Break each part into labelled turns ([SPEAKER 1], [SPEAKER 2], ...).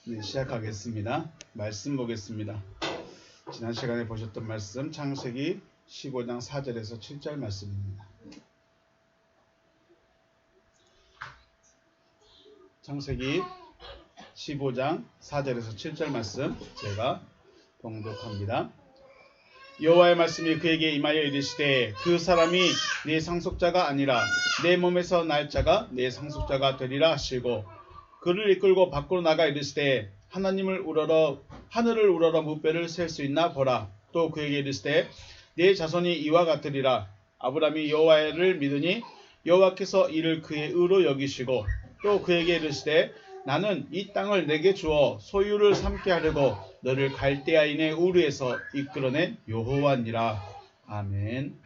[SPEAKER 1] 네, 시작하겠습니다. 말씀 보겠습니다. 지난 시간에 보셨던 말씀 창세기 15장 4절에서 7절 말씀입니다. 창세기 15장 4절에서 7절 말씀 제가 봉독합니다. 여호와의 말씀이 그에게 임하여 이르시되 그 사람이 네 상속자가 아니라 내 몸에서 날 자가 내 상속자가 되리라 하시고 그를 이끌고 밖으로 나가 이르시되 하나님을 우러러 하늘을 우러러 무뼈를 셀 수 있나 보라. 또 그에게 이르시되 네 자손이 이와 같으리라. 아브라함이 여호와를 믿으니 여호와께서 이를 그의 의로 여기시고 또 그에게 이르시되 나는 이 땅을 내게 주어 소유를 삼게 하려고 너를 갈대아인의 우르에서 이끌어낸 여호와니라. 아멘.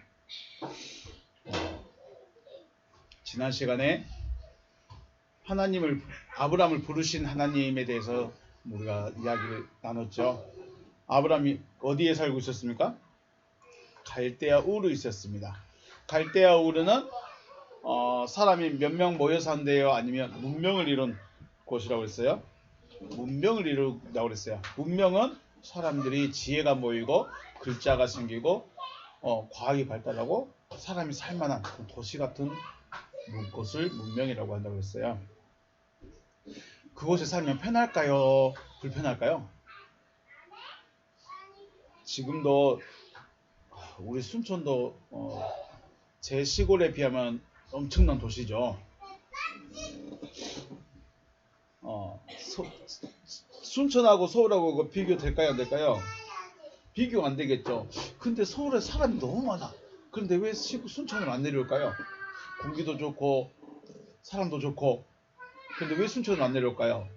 [SPEAKER 1] 지난 시간에 아브라함을 부르신 하나님에 대해서 우리가 이야기를 나눴죠. 아브라함이 어디에 살고 있었습니까? 갈대아 우르에 있었습니다. 갈대아 우르는 사람이 몇 명 모여 산대요, 아니면 문명을 이룬 곳이라고 했어요. 문명을 이룬다고 그랬어요. 문명은 사람들이 지혜가 모이고 글자가 생기고 과학이 발달하고 사람이 살만한 도시 같은 곳을 문명이라고 한다고 했어요. 그곳에 살면 편할까요? 불편할까요? 지금도 우리 순천도 제 시골에 비하면 엄청난 도시죠. 순천하고 서울하고 비교 될까요? 안 될까요? 비교 안 되겠죠. 근데 서울에 사람이 너무 많아. 그런데 왜 순천으로 안 내려올까요? 공기도 좋고 사람도 좋고. 근데 왜 순천으로 안 내려올까요?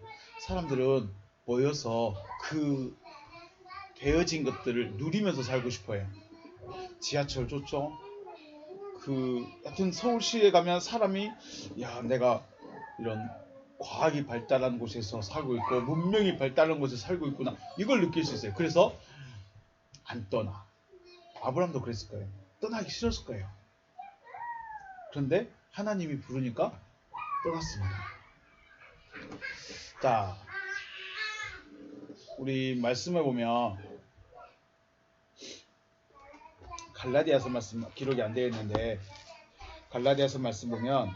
[SPEAKER 1] 사람들은 모여서 그 되어진 것들을 누리면서 살고 싶어요. 지하철 좋죠. 하여튼 서울시에 가면 사람이 내가 이런 과학이 발달한 곳에서 살고 있고 문명이 발달한 곳에 살고 있구나, 이걸 느낄 수 있어요. 그래서 안 떠나. 아브라함도 그랬을 거예요. 떠나기 싫었을 거예요. 그런데 하나님이 부르니까 떠났습니다. 자, 우리 말씀을 보면 갈라디아서 말씀 기록이 안 되어 있는데, 갈라디아서 말씀 보면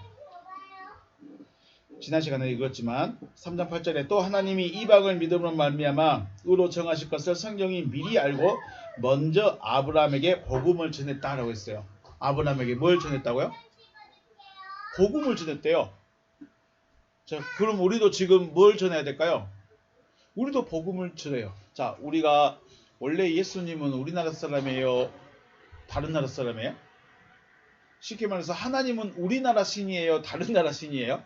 [SPEAKER 1] 지난 시간에 읽었지만 3장 8절에 또 하나님이 이방을 믿음으로 말미암아 의로 정하실 것을 성경이 미리 알고 먼저 아브라함에게 복음을 전했다라고 했어요. 아브라함에게 뭘 전했다고요? 복음을 전했대요. 자, 그럼 우리도 지금 뭘 전해야 될까요? 우리도 복음을 전해요. 자, 우리가 원래 예수님은 우리나라 사람이에요? 다른 나라 사람이에요? 쉽게 말해서 하나님은 우리나라 신이에요? 다른 나라 신이에요?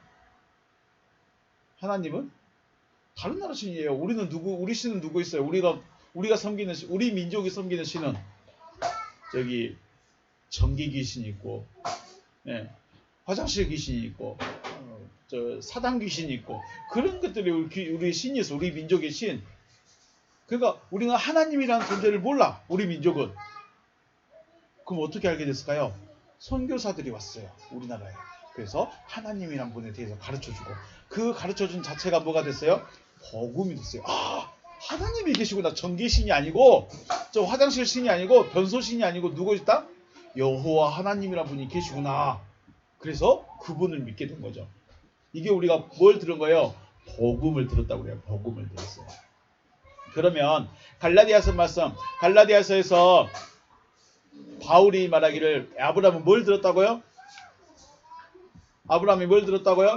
[SPEAKER 1] 하나님은 다른 나라 신이에요. 우리는 우리 신은 누구 있어요? 우리가 섬기는 신, 우리 민족이 섬기는 신은 저기 전기 귀신이 있고, 화장실 귀신이 있고, 사당 귀신이 있고, 그런 것들이 우리의 신이었어. 우리 민족의 신. 그러니까 우리는 하나님이라는 존재를 몰라. 우리 민족은. 그럼 어떻게 알게 됐을까요? 선교사들이 왔어요, 우리나라에. 그래서 하나님이란 분에 대해서 가르쳐주고, 그 가르쳐준 자체가 뭐가 됐어요? 복음이 됐어요. 하나님이 계시구나. 전기신이 아니고, 저 화장실 신이 아니고, 변소신이 아니고, 누구 있다? 여호와 하나님이란 분이 계시구나. 그래서 그분을 믿게 된 거죠. 이게 우리가 뭘 들은 거예요? 복음을 들었다고 그래요. 복음을 들었어요. 그러면 갈라디아서 말씀, 갈라디아서에서 바울이 말하기를 아브라함은 뭘 들었다고요? 아브라함이 뭘 들었다고요?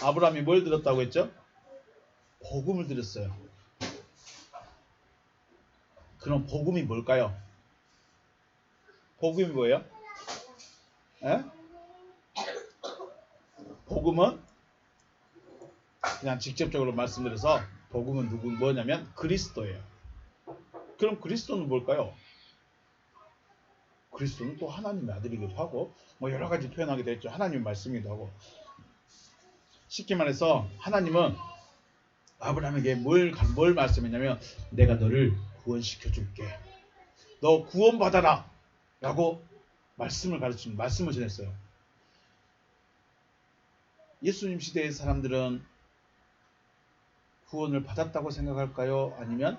[SPEAKER 1] 아브라함이 뭘 들었다고 했죠? 복음을 들었어요. 그럼 복음이 뭘까요? 복음이 뭐예요? 복음은 그냥 직접적으로 말씀드려서 복음은 뭐냐면 그리스도예요. 그럼 그리스도는 뭘까요? 그리스도는 또 하나님의 아들이기도 하고 여러 가지 표현하게 됐죠. 하나님의 말씀이기도 하고. 쉽게 말해서 하나님은 아브라함에게 뭘 말씀했냐면 내가 너를 구원시켜 줄게. 너 구원받아라 라고 말씀을 전했어요. 예수님 시대의 사람들은 구원을 받았다고 생각할까요? 아니면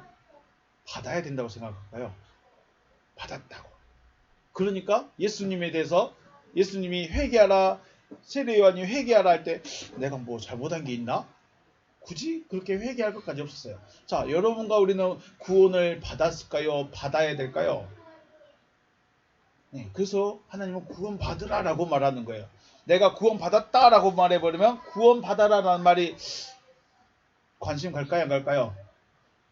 [SPEAKER 1] 받아야 된다고 생각할까요? 받았다고. 그러니까 예수님에 대해서 예수님이 회개하라, 세례 요한이 회개하라 할 때 내가 뭐 잘못한 게 있나? 굳이 그렇게 회개할 것까지 없었어요. 자, 여러분과 우리는 구원을 받았을까요? 받아야 될까요? 네, 그래서 하나님은 구원 받으라라고 말하는 거예요. 내가 구원 받았다라고 말해버리면 구원 받아라라는 말이 관심 갈까요? 안 갈까요?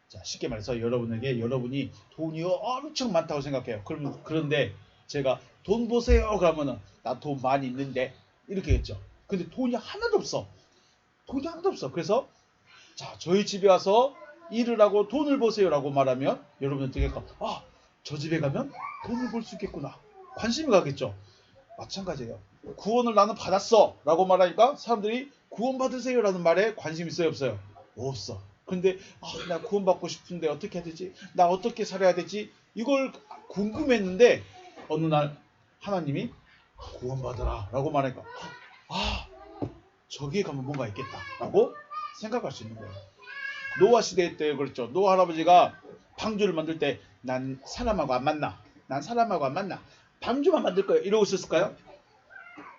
[SPEAKER 1] 자, 쉽게 말해서 여러분이 돈이 엄청 많다고 생각해요. 그런데 제가 돈 보세요 그러면은 나 돈 많이 있는데 이렇게 했죠. 근데 돈이 하나도 없어. 돈이 하나도 없어. 그래서 자, 저희 집에 와서 일을 하고 돈을 보세요라고 말하면 여러분은 어떻게 할까? 아, 저 집에 가면 돈을 벌 수 있겠구나. 관심이 가겠죠. 마찬가지예요. 구원을 나는 받았어 라고 말하니까 사람들이 구원 받으세요 라는 말에 관심 있어요 없어요? 없어. 근데 나 구원 받고 싶은데 어떻게 해야 되지? 나 어떻게 살아야 되지? 이걸 궁금했는데 어느 날 하나님이 구원 받으라 라고 말하니까 저기에 가면 뭔가 있겠다 라고 생각할 수 있는 거예요. 노아 시대 때 그랬죠. 노아 할아버지가 방주를 만들 때 난 사람하고 안 만나. 난 사람하고 안 만나. 방주만 만들 거예요. 이러고 있었을까요?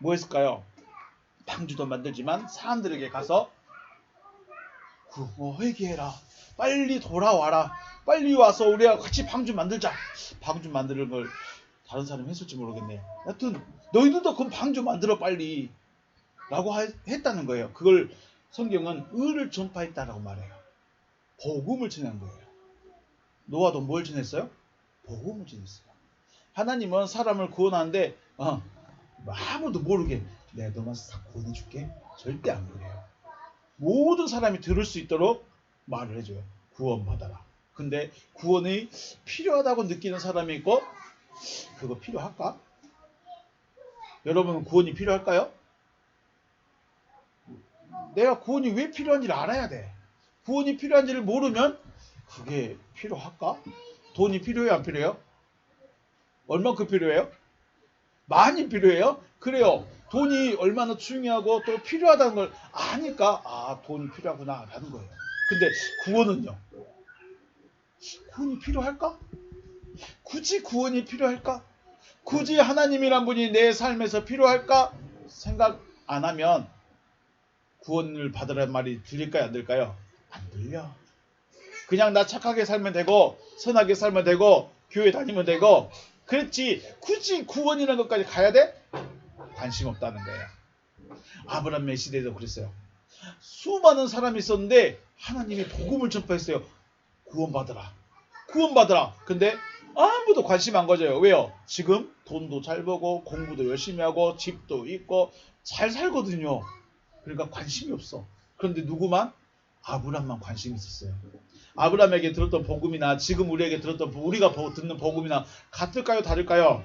[SPEAKER 1] 뭐 했을까요? 방주도 만들지만 사람들에게 가서 회개해라. 빨리 돌아와라. 빨리 와서 우리가 같이 방주 만들자. 방주 만드는 걸 다른 사람이 했을지 모르겠네. 여튼 너희들도 그럼 방주 만들어 빨리 라고 했다는 거예요. 그걸 성경은 의를 전파했다라고 말해요. 복음을 전한 거예요. 노아도 뭘 전했어요? 복음을 전했어요. 하나님은 사람을 구원하는데 아무도 모르게 내가 너만 싹 구원해줄게. 절대 안 그래요. 모든 사람이 들을 수 있도록 말을 해줘요. 구원받아라. 근데 구원이 필요하다고 느끼는 사람이 있고 그거 필요할까? 여러분은 구원이 필요할까요? 내가 구원이 왜 필요한지를 알아야 돼. 구원이 필요한지를 모르면 그게 필요할까? 돈이 필요해요? 안 필요해요? 얼마큼 필요해요? 많이 필요해요? 그래요. 돈이 얼마나 중요하고 또 필요하다는 걸 아니까 돈이 필요하구나 라는 거예요. 근데 구원은요? 구원이 필요할까? 굳이 구원이 필요할까? 굳이 하나님이란 분이 내 삶에서 필요할까? 생각 안 하면 구원을 받으라는 말이 들릴까요? 안 들릴까요? 안 들려. 그냥 나 착하게 살면 되고 선하게 살면 되고 교회 다니면 되고 그렇지 굳이 구원이라는 것까지 가야 돼? 관심 없다는 거예요. 아브라함의 시대에도 그랬어요. 수많은 사람이 있었는데 하나님이 복음을 전파했어요. 구원받으라. 구원받으라. 근데 아무도 관심 안 가져요. 왜요? 지금 돈도 잘 벌고 공부도 열심히 하고 집도 있고 잘 살거든요. 그러니까 관심이 없어. 그런데 누구만? 아브라함만 관심이 있었어요. 아브라함에게 들었던 복음이나 지금 우리에게 우리가 듣는 복음이나 같을까요? 다를까요?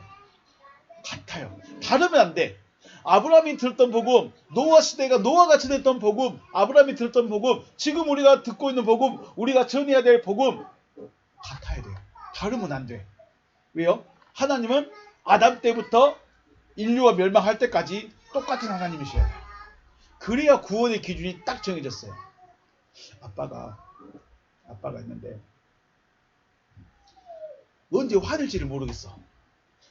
[SPEAKER 1] 같아요. 다르면 안 돼. 아브라함이 들었던 복음, 노아 시대가 노아가 전했던 복음, 아브라함이 들었던 복음, 지금 우리가 듣고 있는 복음, 우리가 전해야 될 복음 같아야 돼요. 다르면 안 돼. 왜요? 하나님은 아담 때부터 인류가 멸망할 때까지 똑같은 하나님이셔야 돼요. 그래야 구원의 기준이 딱 정해졌어요. 아빠가 있는데 언제 화낼지를 모르겠어.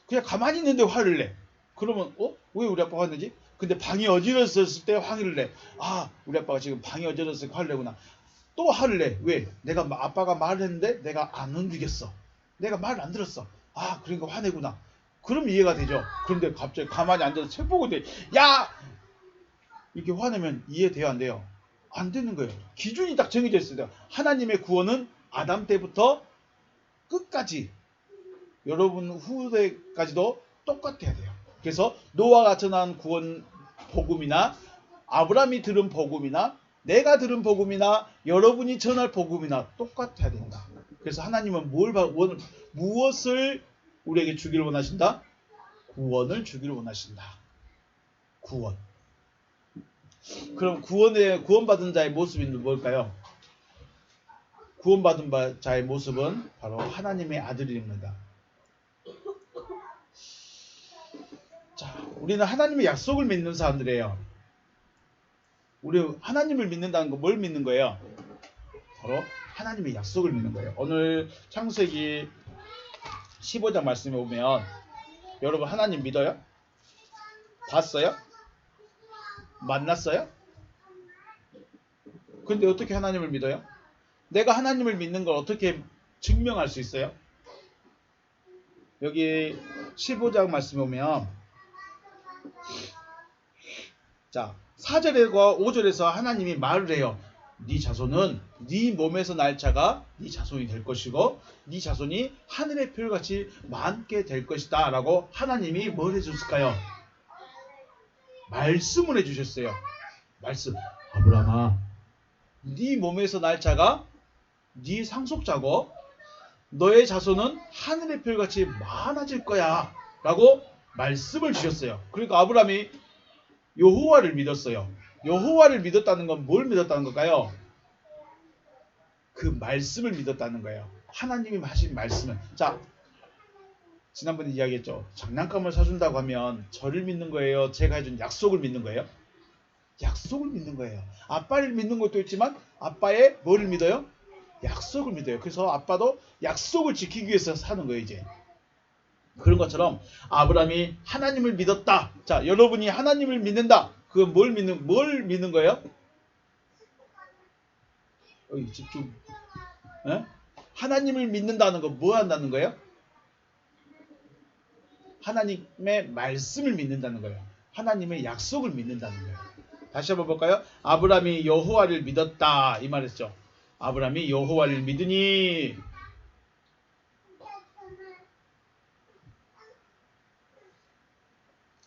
[SPEAKER 1] 그냥 가만히 있는데 화를 내. 그러면 왜 우리 아빠가 화내지? 근데 방이 어지러졌을 때 화를 내. 우리 아빠가 지금 방이 어지러졌으니까 화를 내구나. 또 화를 내. 왜? 아빠가 말을 했는데 내가 안 움직였어. 내가 말을 안 들었어. 그러니까 화내구나. 그럼 이해가 되죠. 그런데 갑자기 가만히 앉아서 책 보고 있는데 야! 이렇게 화내면 이해돼요? 안 돼요? 안 되는 거예요. 기준이 딱 정해져 있어요. 하나님의 구원은 아담 때부터 끝까지 여러분 후대까지도 똑같아야 돼요. 그래서 노아가 전한 구원 복음이나 아브라함이 들은 복음이나 내가 들은 복음이나 여러분이 전할 복음이나 똑같아야 된다. 그래서 하나님은 무엇을 우리에게 주기를 원하신다? 구원을 주기를 원하신다. 구원. 그럼 구원받은 자의 모습이 뭘까요? 구원받은 자의 모습은 바로 하나님의 아들입니다. 자, 우리는 하나님의 약속을 믿는 사람들이에요. 우리 하나님을 믿는다는 거 뭘 믿는 거예요? 바로 하나님의 약속을 믿는 거예요. 오늘 창세기 15장 말씀에 보면 여러분 하나님 믿어요? 봤어요? 만났어요? 근데 어떻게 하나님을 믿어요? 내가 하나님을 믿는 걸 어떻게 증명할 수 있어요? 여기 15장 말씀에 보면 자 4절과 5절에서 하나님이 말을 해요. 네 자손은 네 몸에서 날 자가 네 자손이 될 것이고 네 자손이 하늘의 별같이 많게 될 것이다 라고 하나님이 뭘 해줬을까요? 말씀을 해주셨어요. 말씀. 아브라함아 네 몸에서 날 자가 네 상속자고 너의 자손은 하늘의 별같이 많아질 거야 라고 말씀을 주셨어요. 그러니까 아브라함이 여호와를 믿었어요. 여호와를 믿었다는 건 뭘 믿었다는 걸까요? 그 말씀을 믿었다는 거예요. 하나님이 하신 말씀을. 자, 지난번에 이야기했죠. 장난감을 사준다고 하면 저를 믿는 거예요? 제가 해준 약속을 믿는 거예요? 약속을 믿는 거예요. 아빠를 믿는 것도 있지만 아빠의 뭐를 믿어요? 약속을 믿어요. 그래서 아빠도 약속을 지키기 위해서 사는 거예요. 이제 그런 것처럼 아브라함이 하나님을 믿었다. 자, 여러분이 하나님을 믿는다. 그건 뭘 믿는 거예요? 집중. 에? 하나님을 믿는다는 거 뭐 한다는 거예요? 하나님의 말씀을 믿는다는 거예요. 하나님의 약속을 믿는다는 거예요. 다시 한번 볼까요? 아브라함이 여호와를 믿었다 이 말했죠. 아브라함이 여호와를 믿으니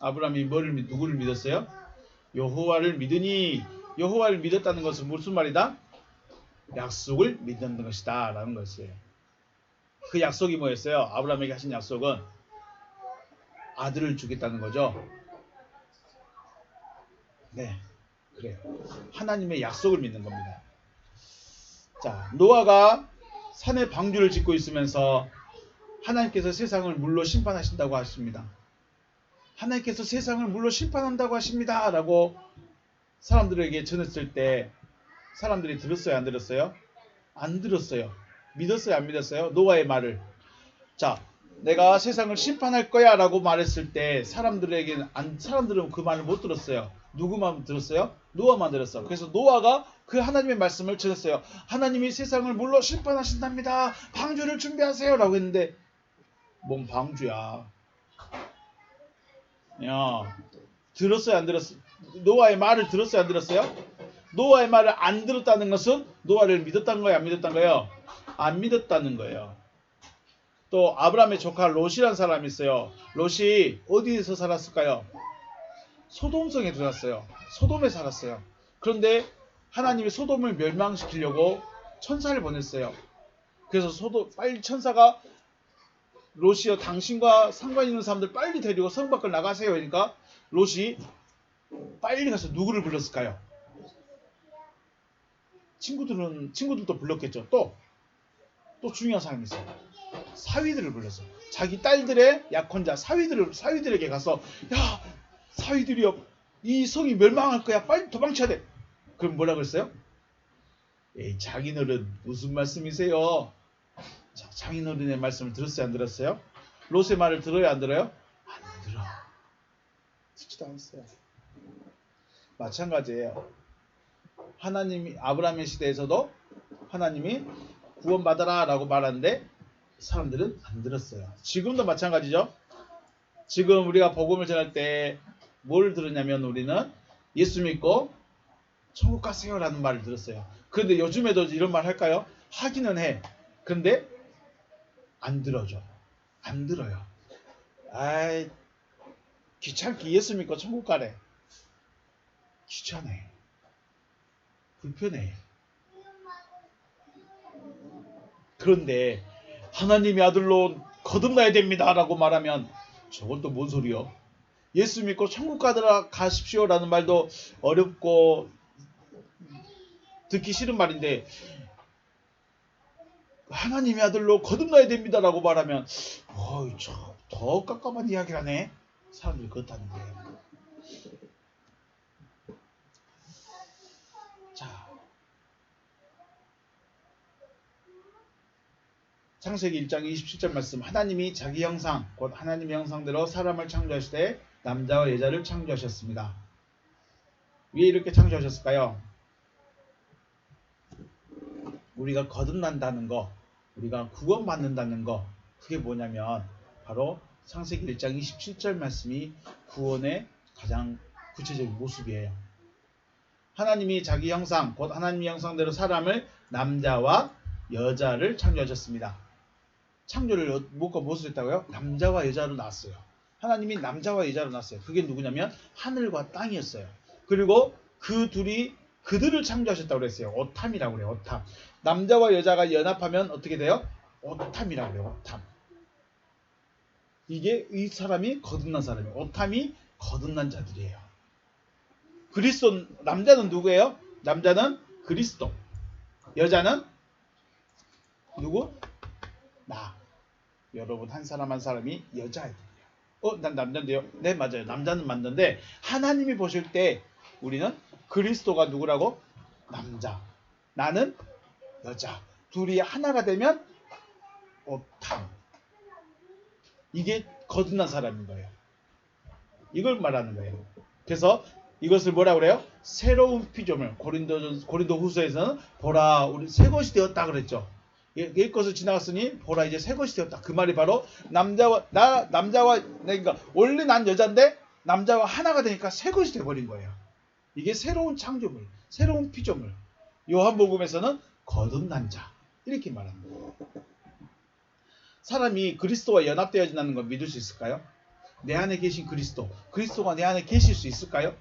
[SPEAKER 1] 아브라함이 누구를 믿었어요? 여호와를 믿으니 여호와를 믿었다는 것은 무슨 말이다? 약속을 믿는 것이다 라는 것이에요. 그 약속이 뭐였어요? 아브라함에게 하신 약속은 아들을 주겠다는 거죠. 네, 그래요. 하나님의 약속을 믿는 겁니다. 자, 노아가 산에 방주를 짓고 있으면서 하나님께서 세상을 물로 심판하신다고 하십니다. 하나님께서 세상을 물로 심판한다고 하십니다 라고 사람들에게 전했을 때 사람들이 들었어요? 안 들었어요? 안 들었어요. 믿었어요? 안 믿었어요? 노아의 말을. 자, 내가 세상을 심판할 거야 라고 말했을 때 사람들은 그 말을 못 들었어요. 누구만 들었어요? 노아만 들었어. 그래서 노아가 그 하나님의 말씀을 전했어요. 하나님이 세상을 물로 심판하신답니다. 방주를 준비하세요 라고 했는데 뭔 방주야. 야, 들었어요? 안 들었어요? 노아의 말을 들었어요? 안 들었어요? 노아의 말을 안 들었다는 것은 노아를 믿었다는 거예요? 안 믿었다는 거예요? 안 믿었다는 거예요. 또 아브라함의 조카 롯이라는 사람이 있어요. 롯이 어디에서 살았을까요? 소돔성에 들어갔어요. 소돔에 살았어요. 그런데 하나님이 소돔을 멸망시키려고 천사를 보냈어요. 그래서 빨리 천사가 롯이여 당신과 상관 있는 사람들 빨리 데리고 성 밖을 나가세요. 그러니까 롯이 빨리 가서 누구를 불렀을까요? 친구들도 불렀겠죠. 또 중요한 사람이 있어요. 사위들을 불렀어요. 자기 딸들의 약혼자 사위들에게 가서 야 사위들이여 이 성이 멸망할 거야. 빨리 도망쳐야 돼. 그럼 뭐라 그랬어요? 에이 장인어른 무슨 말씀이세요? 자, 장인어른의 말씀을 들었어요? 안 들었어요? 롯의 말을 들어요? 안 들어요? 안 들어. 듣지도 않았어요. 마찬가지예요. 하나님이 아브라함의 시대에서도 하나님이 구원받아라 라고 말하는데 사람들은 안 들었어요. 지금도 마찬가지죠. 지금 우리가 복음을 전할 때 뭘 들었냐면 우리는 예수 믿고 천국 가세요 라는 말을 들었어요. 그런데 요즘에도 이런 말 할까요? 하기는 해. 근데 안 들어줘. 안 들어요. 아이 귀찮게 예수 믿고 천국 가래. 귀찮네. 불편해. 그런데 하나님의 아들로 거듭나야 됩니다 라고 말하면 저건 또 뭔 소리요? 예수 믿고 천국 가십시오 라는 말도 어렵고 듣기 싫은 말인데 하나님의 아들로 거듭나야 됩니다 라고 말하면 더 깜깜한 이야기를 하네. 사람들이 그렇다는 거예요. 창세기 1장 27절 말씀, 하나님이 자기 형상 곧 하나님의 형상대로 사람을 창조하실 때 남자와 여자를 창조하셨습니다. 왜 이렇게 창조하셨을까요? 우리가 거듭난다는 거, 우리가 구원받는다는 거, 그게 뭐냐면 바로 창세기 1장 27절 말씀이 구원의 가장 구체적인 모습이에요. 하나님이 자기 형상 곧 하나님의 형상대로 사람을 남자와 여자를 창조하셨습니다. 창조를 뭐가 무엇을 했다고요? 남자와 여자로 낳았어요. 하나님이 남자와 여자로 낳았어요. 그게 누구냐면 하늘과 땅이었어요. 그리고 그 둘이 그들을 창조하셨다고 그랬어요. 오탐이라고 그래요. 오탐. 남자와 여자가 연합하면 어떻게 돼요? 오탐이라고 그래요. 오탐. 이게 이 사람이 거듭난 사람이에요. 오탐이 거듭난 자들이에요. 그리스도, 남자는 누구예요? 남자는 그리스도. 여자는 누구? 나. 여러분, 한 사람 한 사람이 여자예요. 난 남자인데요. 네, 맞아요. 남자는 맞는데 하나님이 보실 때 우리는 그리스도가 누구라고? 남자. 나는 여자. 둘이 하나가 되면 오탐. 이게 거듭난 사람인 거예요. 이걸 말하는 거예요. 그래서 이것을 뭐라 그래요? 새로운 피조물. 고린도 후서에서는 보라, 우리 새 것이 되었다 그랬죠. 옛 것을 지나갔으니 보라, 이제 새 것이 되었다. 그 말이 바로 남자와 그러니까 원래 난 여자인데 남자와 하나가 되니까 새 것이 되어버린 거예요. 이게 새로운 창조물, 새로운 피조물. 요한복음에서는 거듭난 자, 이렇게 말합니다. 사람이 그리스도와 연합되어진다는 걸 믿을 수 있을까요? 내 안에 계신 그리스도가 내 안에 계실 수 있을까요?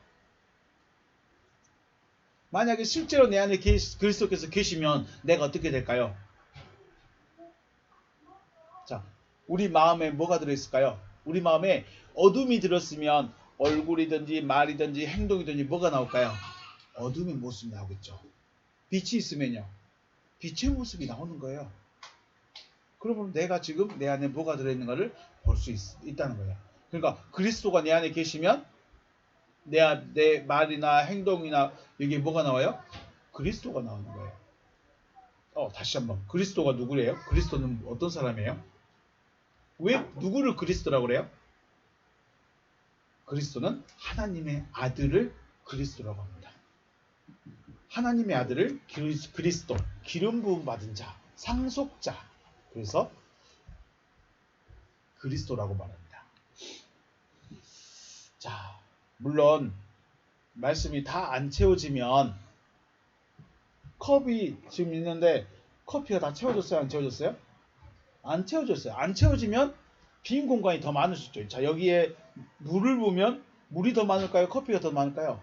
[SPEAKER 1] 만약에 실제로 내 안에 그리스도께서 계시면 내가 어떻게 될까요? 자, 우리 마음에 뭐가 들어있을까요? 우리 마음에 어둠이 들었으면 얼굴이든지 말이든지 행동이든지 뭐가 나올까요? 어둠의 모습이 나오겠죠. 빛이 있으면요, 빛의 모습이 나오는 거예요. 그러면 내가 지금 내 안에 뭐가 들어있는가를 볼 수 있다는 거예요. 그러니까 그리스도가 내 안에 계시면 내 말이나 행동이나 여기에 뭐가 나와요? 그리스도가 나오는 거예요. 다시 한번. 그리스도가 누구래요? 그리스도는 어떤 사람이에요? 왜 누구를 그리스도라고 그래요? 그리스도는 하나님의 아들을 그리스도라고 합니다. 하나님의 아들을 그리스도, 기름 부음 받은 자, 상속자. 그래서 그리스도라고 말합니다. 자, 물론 말씀이 다 안 채워지면, 컵이 지금 있는데 커피가 다 채워졌어요? 안 채워졌어요? 안 채워졌어요. 안 채워지면 빈 공간이 더 많을 수 있죠. 자, 여기에 물을 부으면 물이 더 많을까요? 커피가 더 많을까요?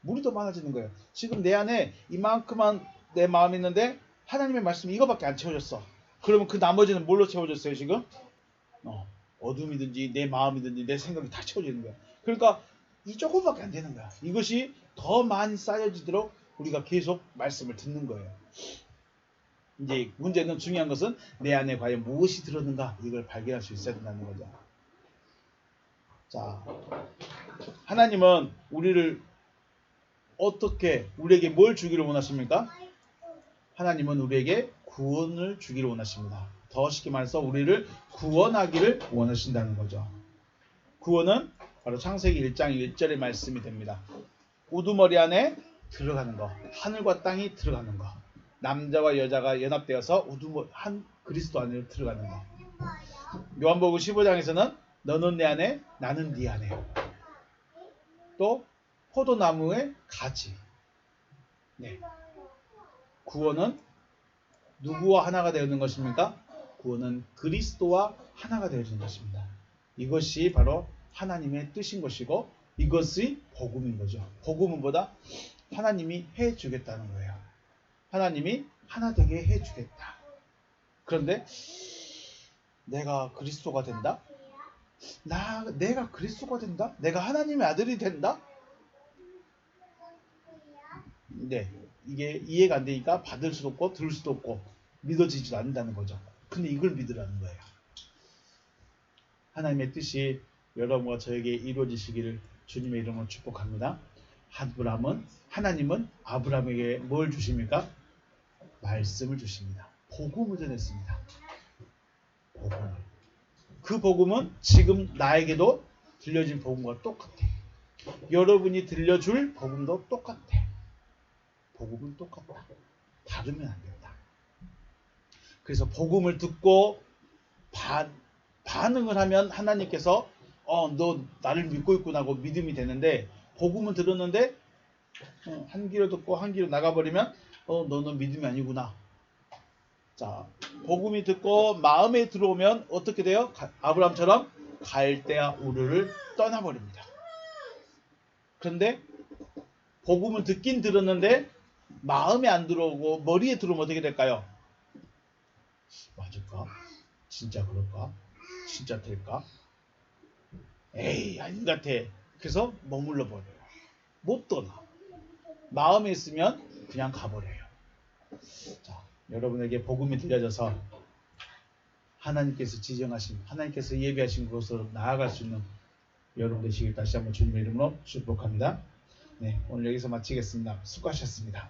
[SPEAKER 1] 물이 더 많아지는 거예요. 지금 내 안에 이만큼만 내 마음이 있는데 하나님의 말씀이 이거밖에 안 채워졌어. 그러면 그 나머지는 뭘로 채워졌어요 지금? 어둠이든지 내 마음이든지 내 생각이 다 채워지는 거야. 그러니까 이 조금밖에 안 되는 거야. 이것이 더 많이 쌓여지도록 우리가 계속 말씀을 듣는 거예요. 이제 문제는, 중요한 것은 내 안에 과연 무엇이 들었는가, 이걸 발견할 수 있어야 된다는 거죠. 자, 하나님은 우리를 어떻게, 우리에게 뭘 주기를 원하십니까? 하나님은 우리에게 구원을 주기를 원하십니다. 더 쉽게 말해서 우리를 구원하기를 원하신다는 거죠. 구원은 바로 창세기 1장 1절의 말씀이 됩니다. 우두머리 안에 들어가는 거, 하늘과 땅이 들어가는 거, 남자와 여자가 연합되어서 한 그리스도 안에 들어가는 거. 요한복음 15장에서는 너는 내 안에, 나는 네 안에. 또 포도나무의 가지. 네. 구원은 누구와 하나가 되어지는 것입니까? 구원은 그리스도와 하나가 되어지는 것입니다. 이것이 바로 하나님의 뜻인 것이고, 이것이 복음인 거죠. 복음은 뭐다? 하나님이 해주겠다는 거예요. 하나님이 하나 되게 해주겠다. 그런데 내가 그리스도가 된다? 내가 그리스도가 된다? 내가 하나님의 아들이 된다? 네, 이게 이해가 안 되니까 받을 수도 없고 들을 수도 없고 믿어지지도 않는다는 거죠. 근데 이걸 믿으라는 거예요. 하나님의 뜻이 여러분과 저에게 이루어지시기를 주님의 이름으로 축복합니다. 하나님은 아브라함에게 뭘 주십니까? 말씀을 주십니다. 복음을 전했습니다. 복음을. 그 복음은 지금 나에게도 들려진 복음과 똑같아. 여러분이 들려줄 복음도 똑같아. 복음은 똑같다. 다르면 안 된다. 그래서 복음을 듣고 반응을 하면 하나님께서 너 나를 믿고 있구나 하고 믿음이 되는데, 복음은 들었는데 한 귀로 듣고 한 귀로 나가버리면 너는 믿음이 아니구나. 자, 복음이 듣고 마음에 들어오면 어떻게 돼요? 아브라함처럼 갈대아 우르를 떠나버립니다. 그런데 복음을 듣긴 들었는데 마음에 안 들어오고 머리에 들어오면 어떻게 될까요? 맞을까? 진짜 그럴까? 진짜 될까? 에이, 아닌 것 같아. 그래서 머물러 버려요. 못 떠나. 마음에 있으면 그냥 가버려요. 자, 여러분에게 복음이 들려져서 하나님께서 지정하신, 하나님께서 예비하신 곳으로 나아갈 수 있는 여러분 되시길 다시 한번 주님의 이름으로 축복합니다. 네, 오늘 여기서 마치겠습니다. 수고하셨습니다.